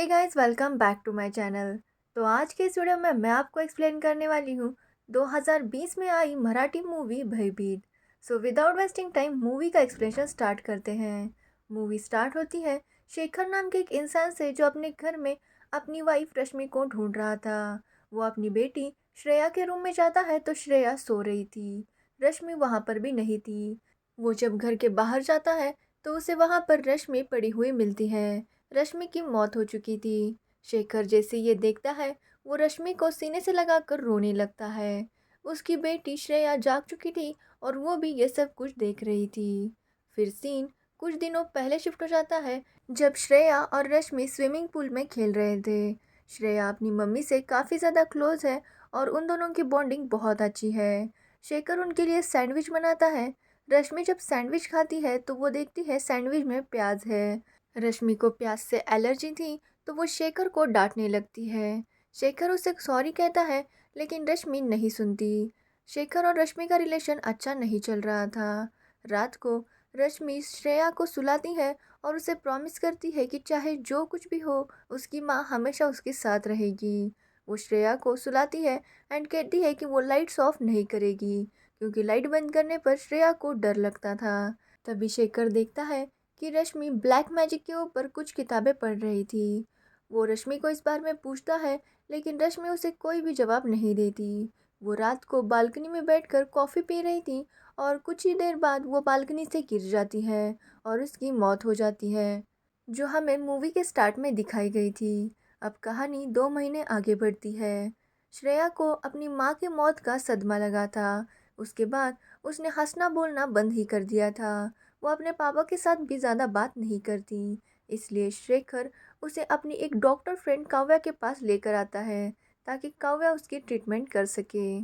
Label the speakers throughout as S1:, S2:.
S1: Hey guys, welcome back to my channel. तो आज के इस वीडियो में मैं आपको एक्सप्लेन करने वाली हूँ 2020 में आई मराठी मूवी भयभीत। So without wasting time movie का एक्सप्लेनेशन स्टार्ट करते हैं। मूवी स्टार्ट होती है शेखर नाम के एक इंसान से जो अपने घर में अपनी वाइफ रश्मि को ढूंढ रहा था। वो अपनी बेटी श्रेया के रूम में जाता है तो श्रेया सो रही थी। रश्मि वहाँ पर भी नहीं थी। वो जब घर के बाहर जाता है तो उसे वहाँ पर रश्मि पड़ी हुई मिलती है। रश्मि की मौत हो चुकी थी। शेखर जैसे ये देखता है वो रश्मि को सीने से लगाकर रोने लगता है। उसकी बेटी श्रेया जाग चुकी थी और वो भी ये सब कुछ देख रही थी। फिर सीन कुछ दिनों पहले शिफ्ट हो जाता है जब श्रेया और रश्मि स्विमिंग पूल में खेल रहे थे। श्रेया अपनी मम्मी से काफ़ी ज़्यादा क्लोज है और उन दोनों की बॉन्डिंग बहुत अच्छी है। शेखर उनके लिए सैंडविच बनाता है। रश्मि जब सैंडविच खाती है तो वो देखती है सैंडविच में प्याज है। रश्मि को प्याज से एलर्जी थी तो वो शेखर को डांटने लगती है। शेखर उसे सॉरी कहता है लेकिन रश्मि नहीं सुनती। शेखर और रश्मि का रिलेशन अच्छा नहीं चल रहा था। रात को रश्मि श्रेया को सुलाती है और उसे प्रॉमिस करती है कि चाहे जो कुछ भी हो उसकी माँ हमेशा उसके साथ रहेगी। वो श्रेया को सुलाती है एंड कहती है कि वो लाइट्स ऑफ नहीं करेगी क्योंकि लाइट बंद करने पर श्रेया को डर लगता था। तभी शेखर देखता है कि रश्मि ब्लैक मैजिक के ऊपर कुछ किताबें पढ़ रही थी। वो रश्मि को इस बारे में पूछता है लेकिन रश्मि उसे कोई भी जवाब नहीं देती। वो रात को बालकनी में बैठकर कॉफ़ी पी रही थी और कुछ ही देर बाद वो बालकनी से गिर जाती है और उसकी मौत हो जाती है, जो हमें मूवी के स्टार्ट में दिखाई गई थी। अब कहानी 2 महीने आगे बढ़ती है। श्रेया को अपनी माँ की मौत का सदमा लगा था। उसके बाद उसने हंसना बोलना बंद ही कर दिया था। वो अपने पापा के साथ भी ज़्यादा बात नहीं करती। इसलिए शेखर उसे अपनी एक डॉक्टर फ्रेंड काव्या के पास लेकर आता है ताकि काव्या उसकी ट्रीटमेंट कर सके।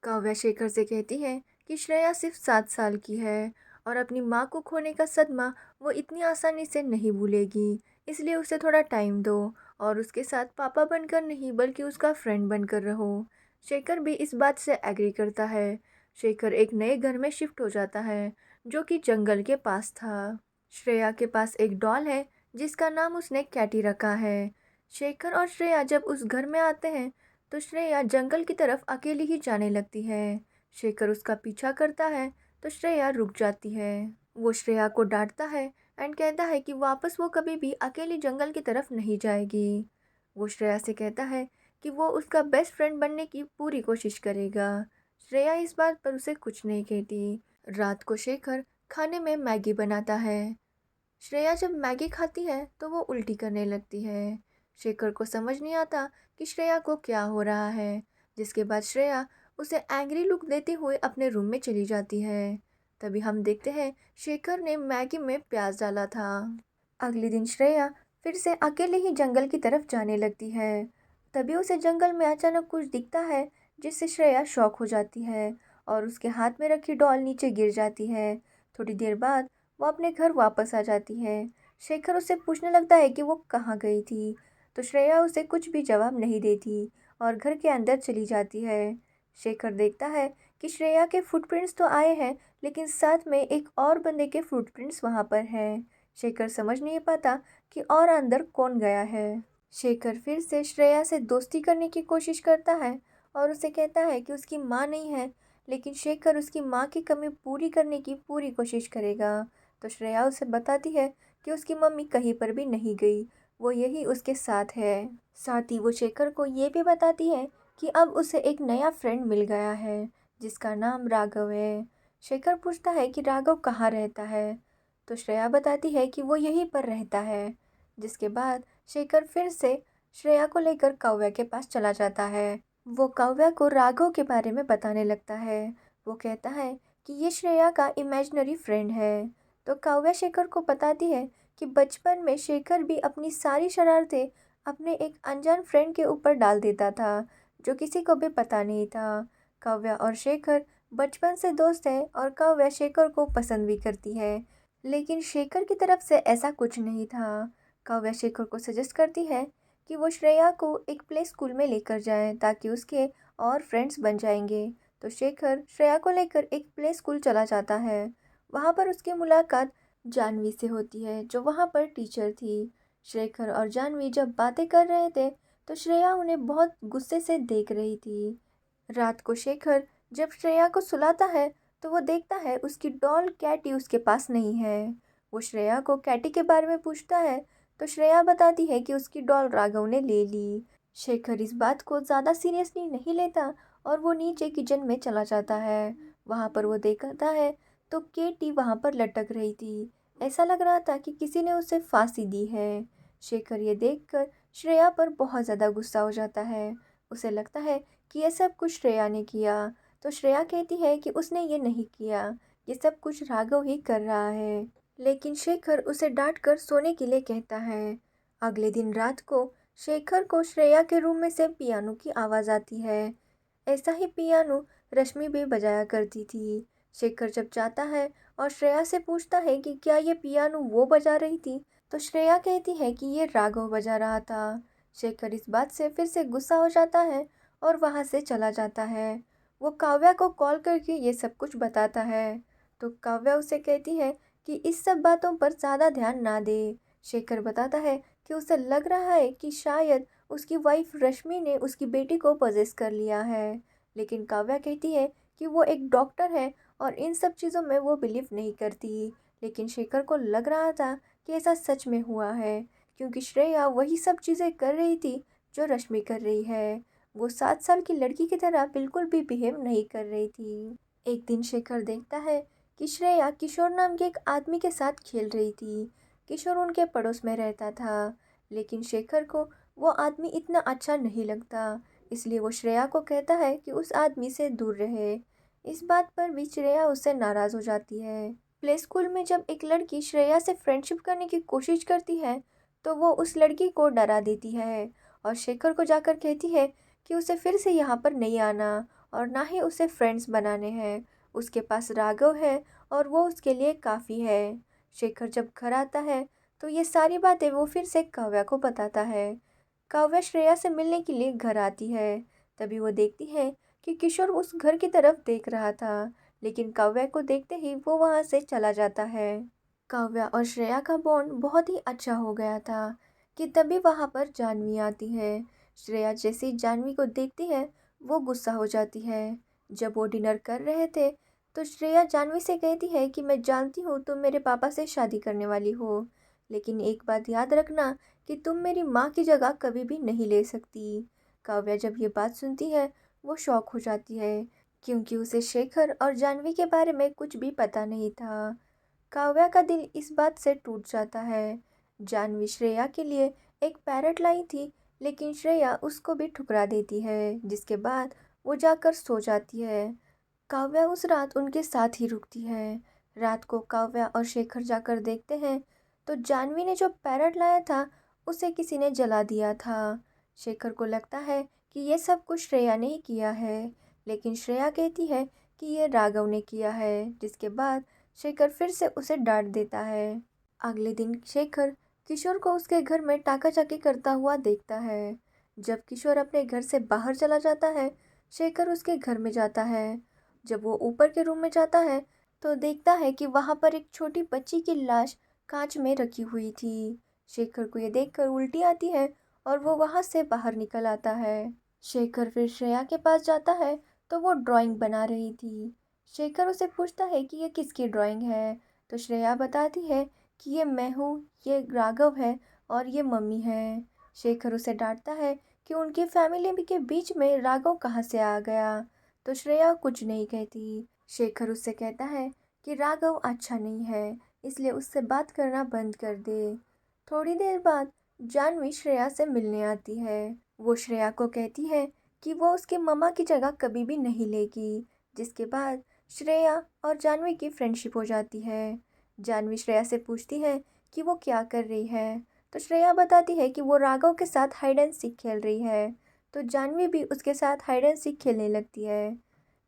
S1: काव्या शेखर से कहती है कि श्रेया सिर्फ 7 साल की है और अपनी माँ को खोने का सदमा वो इतनी आसानी से नहीं भूलेगी, इसलिए उसे थोड़ा टाइम दो और उसके साथ पापा बनकर नहीं बल्कि उसका फ्रेंड बनकर रहो। शेखर भी इस बात से एग्री करता है। शेखर एक नए घर में शिफ्ट हो जाता है जो कि जंगल के पास था। श्रेया के पास एक डॉल है जिसका नाम उसने कैटी रखा है। शेखर और श्रेया जब उस घर में आते हैं तो श्रेया जंगल की तरफ अकेली ही जाने लगती है। शेखर उसका पीछा करता है तो श्रेया रुक जाती है। वो श्रेया को डांटता है एंड कहता है कि वापस वो कभी भी अकेली जंगल की तरफ नहीं जाएगी। वो श्रेया से कहता है कि वो उसका बेस्ट फ्रेंड बनने की पूरी कोशिश करेगा। श्रेया इस बात पर उसे कुछ नहीं कहती। रात को शेखर खाने में मैगी बनाता है। श्रेया जब मैगी खाती है तो वो उल्टी करने लगती है। शेखर को समझ नहीं आता कि श्रेया को क्या हो रहा है, जिसके बाद श्रेया उसे एंग्री लुक देते हुए अपने रूम में चली जाती है। तभी हम देखते हैं शेखर ने मैगी में प्याज डाला था। अगले दिन श्रेया फिर से अकेले ही जंगल की तरफ जाने लगती है। तभी उसे जंगल में अचानक कुछ दिखता है जिससे श्रेया शॉक हो जाती है और उसके हाथ में रखी डॉल नीचे गिर जाती है। थोड़ी देर बाद वो अपने घर वापस आ जाती है। शेखर उससे पूछने लगता है कि वो कहाँ गई थी, तो श्रेया उसे कुछ भी जवाब नहीं देती और घर के अंदर चली जाती है। शेखर देखता है कि श्रेया के फुटप्रिंट्स तो आए हैं लेकिन साथ में एक और बंदे के फुटप्रिंट्स वहाँ पर हैं। शेखर समझ नहीं पाता कि और अंदर कौन गया है। शेखर फिर से श्रेया से दोस्ती करने की कोशिश करता है और उसे कहता है कि उसकी माँ नहीं है, लेकिन शेखर उसकी माँ की कमी पूरी करने की पूरी कोशिश करेगा। तो श्रेया उसे बताती है कि उसकी मम्मी कहीं पर भी नहीं गई, वो यही उसके साथ है। साथ ही वो शेखर को ये भी बताती है कि अब उसे एक नया फ्रेंड मिल गया है जिसका नाम राघव है। शेखर पूछता है कि राघव कहाँ रहता है, तो श्रेया बताती है कि वो यहीं पर रहता है। जिसके बाद शेखर फिर से श्रेया को लेकर काव्या के पास चला जाता है। वो काव्या को राघव के बारे में बताने लगता है। वो कहता है कि ये श्रेया का इमेजिनरी फ्रेंड है। तो काव्या शेखर को बताती है कि बचपन में शेखर भी अपनी सारी शरारतें अपने एक अनजान फ्रेंड के ऊपर डाल देता था, जो किसी को भी पता नहीं था। काव्या और शेखर बचपन से दोस्त हैं और काव्या शेखर को पसंद भी करती है, लेकिन शेखर की तरफ से ऐसा कुछ नहीं था। काव्या शेखर को सजेस्ट करती है कि वो श्रेया को एक प्ले स्कूल में लेकर जाएं ताकि उसके और फ्रेंड्स बन जाएंगे। तो शेखर श्रेया को लेकर एक प्ले स्कूल चला जाता है। वहाँ पर उसकी मुलाकात जानवी से होती है जो वहाँ पर टीचर थी। शेखर और जानवी जब बातें कर रहे थे तो श्रेया उन्हें बहुत गुस्से से देख रही थी। रात को शेखर जब श्रेया को सुलाता है तो वो देखता है उसकी डॉल कैटी उसके पास नहीं है। वो श्रेया को कैटी के बारे में पूछता है तो श्रेया बताती है कि उसकी डॉल राघव ने ले ली। शेखर इस बात को ज़्यादा सीरियसली नहीं लेता और वो नीचे किचन में चला जाता है। वहाँ पर वो देखता है तो केटी वहाँ पर लटक रही थी। ऐसा लग रहा था कि किसी ने उसे फांसी दी है। शेखर ये देखकर श्रेया पर बहुत ज़्यादा गुस्सा हो जाता है। उसे लगता है कि ये सब कुछ श्रेया ने किया। तो श्रेया कहती है कि उसने ये नहीं किया, ये सब कुछ राघव ही कर रहा है। लेकिन शेखर उसे डांट कर सोने के लिए कहता है। अगले दिन रात को शेखर को श्रेया के रूम में से पियानो की आवाज़ आती है। ऐसा ही पियानो रश्मि भी बजाया करती थी। शेखर जब जाता है और श्रेया से पूछता है कि क्या ये पियानो वो बजा रही थी, तो श्रेया कहती है कि ये राघव बजा रहा था। शेखर इस बात से फिर से गुस्सा हो जाता है और वहाँ से चला जाता है। वो काव्या को कॉल करके ये सब कुछ बताता है। तो काव्या उसे कहती है कि इस सब बातों पर ज़्यादा ध्यान ना दे। शेखर बताता है कि उसे लग रहा है कि शायद उसकी वाइफ रश्मि ने उसकी बेटी को पजेस कर लिया है। लेकिन काव्या कहती है कि वो एक डॉक्टर है और इन सब चीज़ों में वो बिलीव नहीं करती। लेकिन शेखर को लग रहा था कि ऐसा सच में हुआ है, क्योंकि श्रेया वही सब चीज़ें कर रही थी जो रश्मि कर रही है। वो 7 साल की लड़की की तरह बिल्कुल भी बिहेव नहीं कर रही थी। एक दिन शेखर देखता है कि श्रेया किशोर नाम के एक आदमी के साथ खेल रही थी। किशोर उनके पड़ोस में रहता था, लेकिन शेखर को वो आदमी इतना अच्छा नहीं लगता। इसलिए वो श्रेया को कहता है कि उस आदमी से दूर रहे। इस बात पर भी श्रेया उससे नाराज़ हो जाती है। प्ले स्कूल में जब एक लड़की श्रेया से फ्रेंडशिप करने की कोशिश करती है तो वो उस लड़की को डरा देती है और शेखर को जाकर कहती है कि उसे फिर से यहाँ पर नहीं आना और ना ही उसे फ्रेंड्स बनाने हैं। उसके पास राघव है और वो उसके लिए काफ़ी है। शेखर जब घर आता है तो ये सारी बातें वो फिर से काव्या को बताता है। काव्या श्रेया से मिलने के लिए घर आती है। तभी वो देखती है कि किशोर उस घर की तरफ देख रहा था, लेकिन काव्या को देखते ही वो वहाँ से चला जाता है। काव्या और श्रेया का बॉन्ड बहुत ही अच्छा हो गया था कि तभी वहाँ पर जानवी आती है। श्रेया जैसे ही जानवी को देखती है वो गुस्सा हो जाती है। जब वो डिनर कर रहे थे तो श्रेया जानवी से कहती है कि मैं जानती हूँ तुम मेरे पापा से शादी करने वाली हो, लेकिन एक बात याद रखना कि तुम मेरी माँ की जगह कभी भी नहीं ले सकती। काव्या जब ये बात सुनती है वो शॉक हो जाती है, क्योंकि उसे शेखर और जानवी के बारे में कुछ भी पता नहीं था। काव्या का दिल इस बात से टूट जाता है। जानवी श्रेया के लिए एक पैरट लाई थी, लेकिन श्रेया उसको भी ठुकरा देती है, जिसके बाद वो जाकर सो जाती है। काव्या उस रात उनके साथ ही रुकती है। रात को काव्या और शेखर जाकर देखते हैं तो जानवी ने जो पैरट लाया था उसे किसी ने जला दिया था। शेखर को लगता है कि ये सब कुछ श्रेया ने ही किया है, लेकिन श्रेया कहती है कि ये राघव ने किया है, जिसके बाद शेखर फिर से उसे डांट देता है। अगले दिन शेखर किशोर को उसके घर में टाकाटाकी करता हुआ देखता है। जब किशोर अपने घर से बाहर चला जाता है, शेखर उसके घर में जाता है। जब वो ऊपर के रूम में जाता है तो देखता है कि वहाँ पर एक छोटी बच्ची की लाश कांच में रखी हुई थी। शेखर को ये देखकर उल्टी आती है और वो वहाँ से बाहर निकल आता है। शेखर फिर श्रेया के पास जाता है तो वो ड्राइंग बना रही थी। शेखर उसे पूछता है कि ये किसकी ड्राइंग है, तो श्रेया बताती है कि ये मैं हूँ, ये राघव है और ये मम्मी है। शेखर उसे डांटता है कि उनकी फैमिली के बीच में राघव कहाँ से आ गया, तो श्रेया कुछ नहीं कहती। शेखर उससे कहता है कि राघव अच्छा नहीं है, इसलिए उससे बात करना बंद कर दे। थोड़ी देर बाद जानवी श्रेया से मिलने आती है। वो श्रेया को कहती है कि वो उसके मम्मा की जगह कभी भी नहीं लेगी, जिसके बाद श्रेया और जानवी की फ्रेंडशिप हो जाती है। जानवी श्रेया से पूछती है कि वो क्या कर रही है, तो श्रेया बताती है कि वो राघव के साथ हाइड एंड सीक खेल रही है, तो जानवी भी उसके साथ हाइड एंड सीक खेलने लगती है।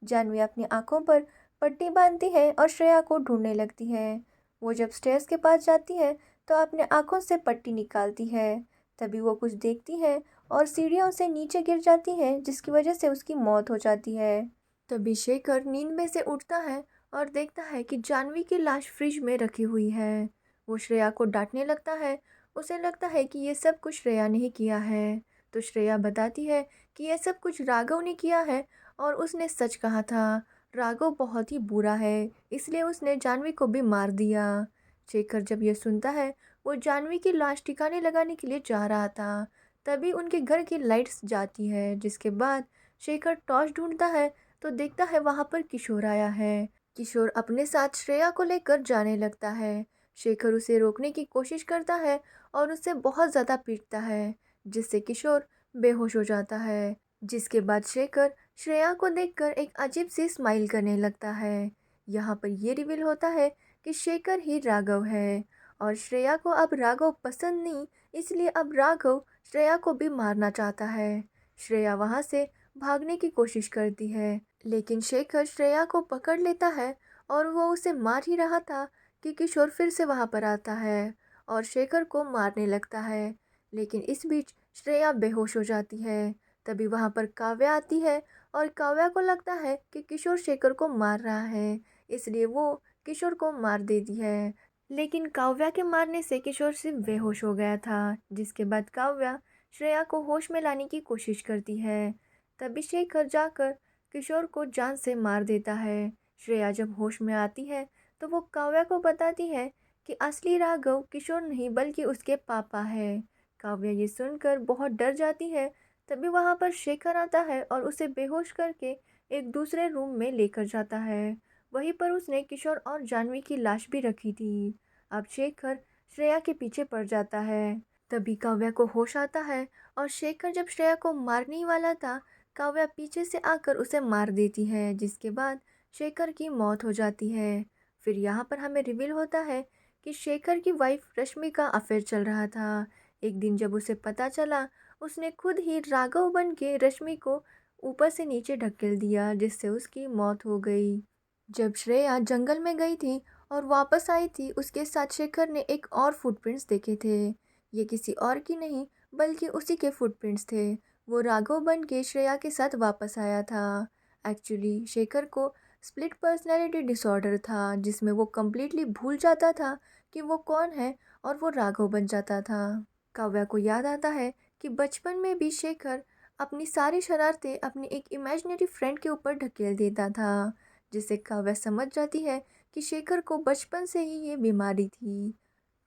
S1: जानवी अपनी आंखों पर पट्टी बांधती है और श्रेया को ढूंढने लगती है। वो जब स्टेयर्स के पास जाती है तो अपने आंखों से पट्टी निकालती है। तभी वो कुछ देखती है और सीढ़ियों से नीचे गिर जाती है, जिसकी वजह से उसकी मौत हो जाती है। तभी शेखर नींद में से उठता है और देखता है कि जानवी की लाश फ्रिज में रखी हुई है। वो श्रेया को डांटने लगता है उसे लगता है कि ये सब कुछ श्रेया ने ही किया है। तो श्रेया बताती है कि ये सब कुछ राघव ने किया है और उसने सच कहा था। राघव बहुत ही बुरा है, इसलिए उसने जाह्नवी को भी मार दिया। शेखर जब ये सुनता है, वो जाह्नवी की लाश ठिकाने लगाने के लिए जा रहा था। तभी उनके घर की लाइट्स जाती है, जिसके बाद शेखर टॉर्च ढूंढता है तो देखता है वहां पर किशोर आया है। किशोर अपने साथ श्रेया को लेकर जाने लगता है। शेखर उसे रोकने की कोशिश करता है और उसे बहुत ज़्यादा पीटता है, जिससे किशोर बेहोश हो जाता है। जिसके बाद शेखर श्रेया को देखकर एक अजीब सी स्माइल करने लगता है। यहाँ पर ये रिवील होता है कि शेखर ही राघव है और श्रेया को अब राघव पसंद नहीं, इसलिए अब राघव श्रेया को भी मारना चाहता है। श्रेया वहाँ से भागने की कोशिश करती है, लेकिन शेखर श्रेया को पकड़ लेता है और वो उसे मार ही रहा था कि किशोर फिर से वहाँ पर आता है और शेखर को मारने लगता है। लेकिन इस बीच श्रेया बेहोश हो जाती है। तभी वहाँ पर काव्या आती है और काव्या को लगता है कि किशोर शेखर को मार रहा है, इसलिए वो किशोर को मार देती है। लेकिन काव्या के मारने से किशोर सिर्फ बेहोश हो गया था, जिसके बाद काव्या श्रेया को होश में लाने की कोशिश करती है। तभी शेखर जाकर किशोर को जान से मार देता है। श्रेया जब होश में आती है तो वो काव्या को बताती है कि असली राघव किशोर नहीं बल्कि उसके पापा है। काव्या ये सुनकर बहुत डर जाती है। तभी वहाँ पर शेखर आता है और उसे बेहोश करके एक दूसरे रूम में लेकर जाता है। वहीं पर उसने किशोर और जाह्नवी की लाश भी रखी थी। अब शेखर श्रेया के पीछे पड़ जाता है। तभी काव्या को होश आता है और शेखर जब श्रेया को मारने ही वाला था, काव्या पीछे से आकर उसे मार देती है, जिसके बाद शेखर की मौत हो जाती है। फिर यहाँ पर हमें रिवील होता है कि शेखर की वाइफ रश्मि का अफेयर चल रहा था। एक दिन जब उसे पता चला, उसने खुद ही राघव बन के रश्मि को ऊपर से नीचे ढकेल दिया, जिससे उसकी मौत हो गई। जब श्रेया जंगल में गई थी और वापस आई थी, उसके साथ शेखर ने एक और फुटप्रिंट्स देखे थे। ये किसी और की नहीं बल्कि उसी के फुटप्रिंट्स थे। वो राघव बन के श्रेया के साथ वापस आया था। एक्चुअली शेखर को स्प्लिट पर्सनैलिटी डिसऑर्डर था, जिसमें वो कम्प्लीटली भूल जाता था कि वो कौन है और वो राघव बन जाता था। काव्या को याद आता है कि बचपन में भी शेखर अपनी सारी शरारतें अपनी एक इमेजिनरी फ्रेंड के ऊपर ढकेल देता था, जिससे काव्या समझ जाती है कि शेखर को बचपन से ही ये बीमारी थी।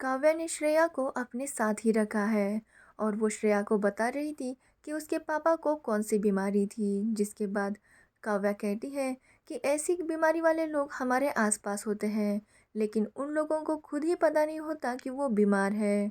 S1: काव्या ने श्रेया को अपने साथ ही रखा है और वो श्रेया को बता रही थी कि उसके पापा को कौन सी बीमारी थी। जिसके बाद काव्या कहती है कि ऐसी बीमारी वाले लोग हमारे आसपास होते हैं, लेकिन उन लोगों को खुद ही पता नहीं होता कि वो बीमार है।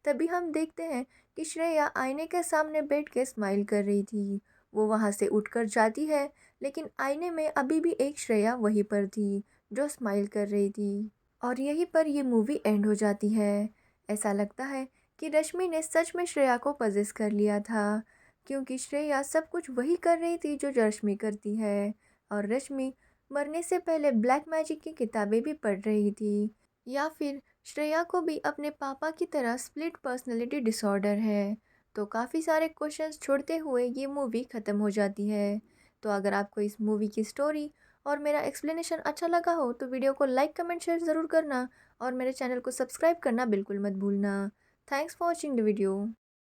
S1: तभी हम देखते हैं कि श्रेया आईने के सामने बैठ के स्माइल कर रही थी। वो वहाँ से उठकर जाती है, लेकिन आईने में अभी भी एक श्रेया वहीं पर थी जो स्माइल कर रही थी। और यहीं पर ये मूवी एंड हो जाती है। ऐसा लगता है कि रश्मि ने सच में श्रेया को पजेस कर लिया था, क्योंकि श्रेया सब कुछ वही कर रही थी जो रश्मि करती है और रश्मि मरने से पहले ब्लैक मैजिक की किताबें भी पढ़ रही थी। या फिर श्रेया को भी अपने पापा की तरह स्प्लिट पर्सनैलिटी डिसऑर्डर है। तो काफ़ी सारे क्वेश्चंस छोड़ते हुए ये मूवी ख़त्म हो जाती है। तो अगर आपको इस मूवी की स्टोरी और मेरा एक्सप्लेनेशन अच्छा लगा हो तो वीडियो को लाइक कमेंट शेयर ज़रूर करना और मेरे चैनल को सब्सक्राइब करना बिल्कुल मत भूलना। Thanks for watching the video.